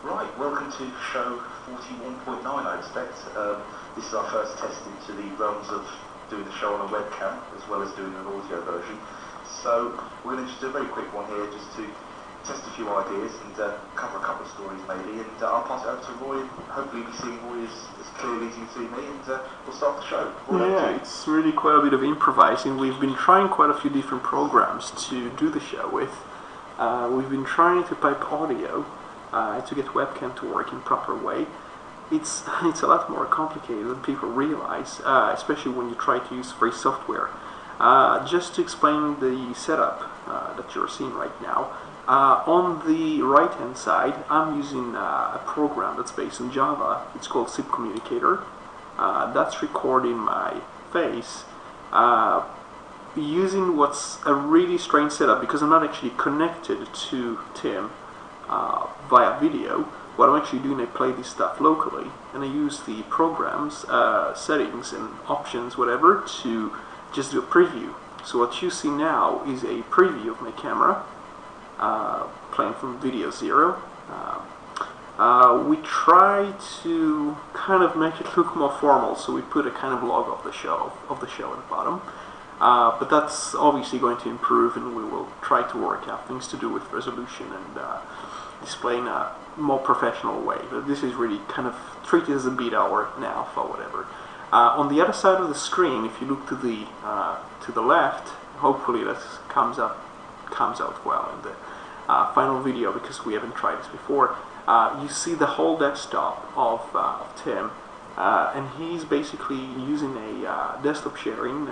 Right, welcome to show 41.9, I expect. This is our first test into the realms of doing the show on a webcam, as well as doing an audio version. So we're going to just do a very quick one here, just to test a few ideas and cover a couple of stories maybe, and I'll pass it over to Roy, and hopefully you'll be seeing Roy as clearly as you see me, and we'll start the show. Yeah, it's really quite a bit of improvising. We've been trying quite a few different programs to do the show with. We've been trying to pipe audio to get webcam to work in proper way. It's a lot more complicated than people realize, especially when you try to use free software. Just to explain the setup that you're seeing right now, on the right hand side I'm using a program that's based in Java. It's called Zip Communicator. That's recording my face using what's a really strange setup, because I'm not actually connected to Tim via video. What I'm actually doing, I play this stuff locally, and I use the program's settings and options, whatever, to just do a preview. So what you see now is a preview of my camera playing from video 0. We try to kind of make it look more formal, so we put a kind of log of the show at the bottom. But that's obviously going to improve, and we will try to work out things to do with resolution and display in a more professional way. But this is really kind of treated as a beta or an alpha, whatever. On the other side of the screen, if you look to the left, hopefully that comes out well in the final video, because we haven't tried this before. You see the whole desktop of Tim. And he's basically using a desktop sharing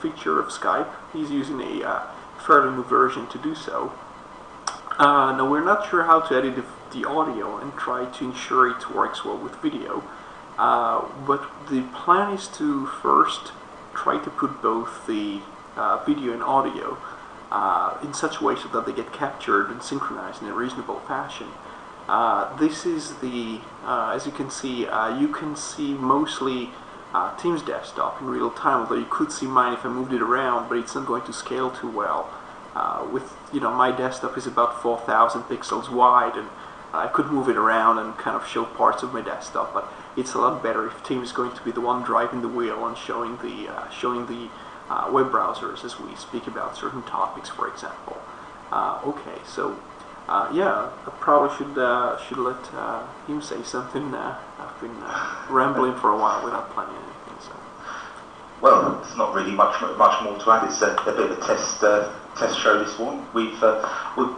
feature of Skype. He's using a fairly new version to do so. Now we're not sure how to edit the audio and try to ensure it works well with video. But the plan is to first try to put both the video and audio in such a way so that they get captured and synchronized in a reasonable fashion. This is the, as you can see mostly Tim's desktop in real time, although you could see mine if I moved it around, but it's not going to scale too well. My desktop is about 4,000 pixels wide, and I could move it around and kind of show parts of my desktop, but it's a lot better if Tim is going to be the one driving the wheel and showing the web browsers as we speak about certain topics, for example. Okay, so yeah, I probably should let him say something. I've been rambling for a while without planning anything. So. Well, there's not really much more to add. It's a bit of a test show, this one. We're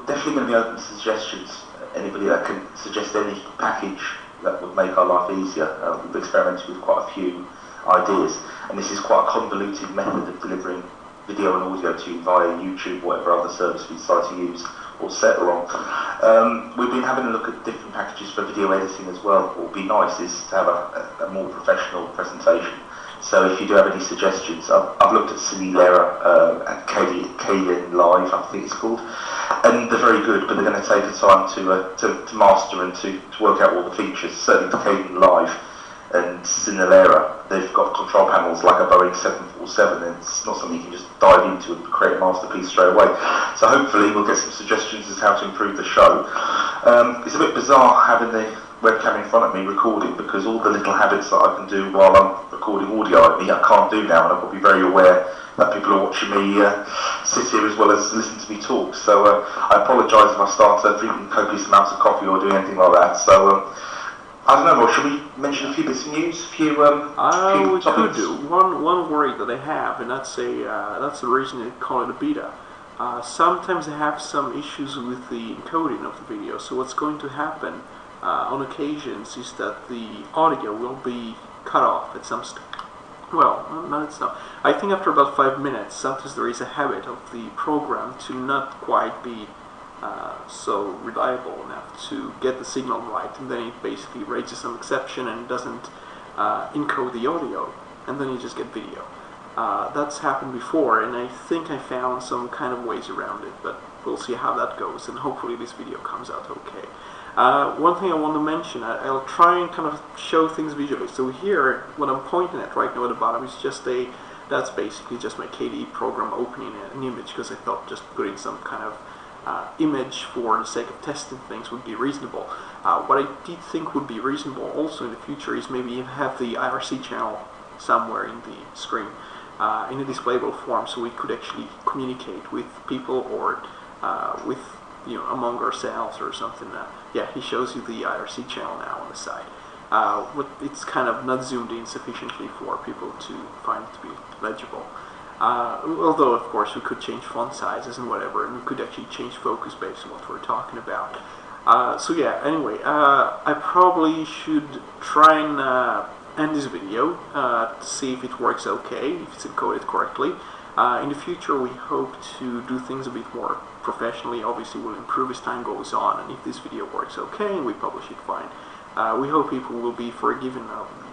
definitely going to be open to suggestions. Anybody that can suggest any package that would make our life easier. We've experimented with quite a few ideas, and this is quite a convoluted method of delivering video and audio to you via YouTube, whatever other service we decide to use or settle on. We've been having a look at different packages for video editing as well. What would be nice is to have a more professional presentation. So if you do have any suggestions, I've looked at Simulera and Kden Live, I think it's called, and they're very good, but they're going to take a time to master and to work out all the features. Certainly for Kden Live and Simulera, they've got control panels like a Boeing 747, and it's not something you can just dive into and create a masterpiece straight away. So hopefully we'll get some suggestions as to how to improve the show. It's a bit bizarre having the webcam in front of me recording, because all the little habits that I can do while I'm recording audio at me, I can't do now, and I've got to be very aware that people are watching me sit here as well as listen to me talk. So I apologise if I start drinking copious amounts of coffee or doing anything like that. So I don't know, Rob, should we mention a few bits of news? We could do. One worry that I have, and that's the reason they call it a beta. Sometimes I have some issues with the encoding of the video, so what's going to happen on occasions is that the audio will be cut off at some well, no, it's not. I think after about 5 minutes, sometimes there is a habit of the program to not quite be so reliable enough to get the signal right, and then it basically raises some exception and doesn't encode the audio, and then you just get video. That's happened before, and I think I found some kind of ways around it, but we'll see how that goes, and hopefully this video comes out okay. One thing I want to mention, I'll try and kind of show things visually. So here, what I'm pointing at right now at the bottom is that's basically just my KDE program opening an image, because I thought just putting some kind of image for the sake of testing things would be reasonable. What I did think would be reasonable also in the future is maybe you have the IRC channel somewhere in the screen in a displayable form, so we could actually communicate with people or with among ourselves or something. Yeah, he shows you the IRC channel now on the side. But it's kind of not zoomed in sufficiently for people to find it to be legible. Although, of course, we could change font sizes and whatever, and we could actually change focus based on what we're talking about. So yeah, anyway, I probably should try and end this video to see if it works okay, if it's encoded correctly. In the future, we hope to do things a bit more professionally. Obviously, we'll improve as time goes on, and if this video works okay and we publish it, fine. We hope people will be forgiven.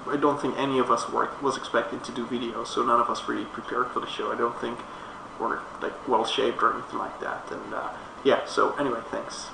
I don't think any of us was expected to do videos, so none of us really prepared for the show. I don't think we're like well shaped or anything like that. And yeah, so anyway, thanks.